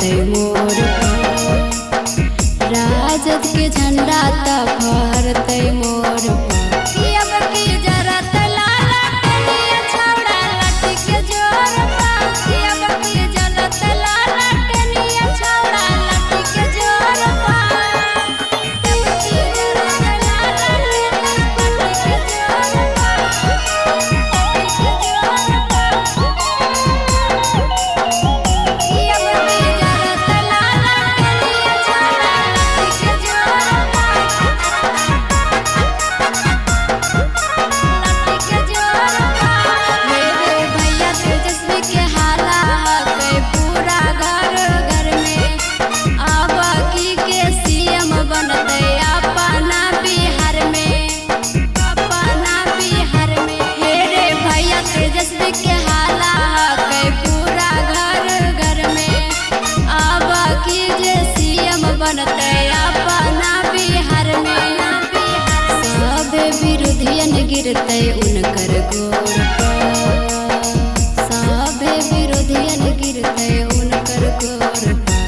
बनते मोर राजद के झंडा त फहरते मोर बनते अपना बिहार में सब विरोधियन गिरते उनकर गोर पर सब विरोधियन गिरते उनकर गोर पर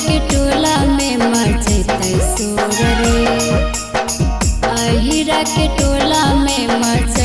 के टोला में मचते शोर रे अहिरा के टोला में मच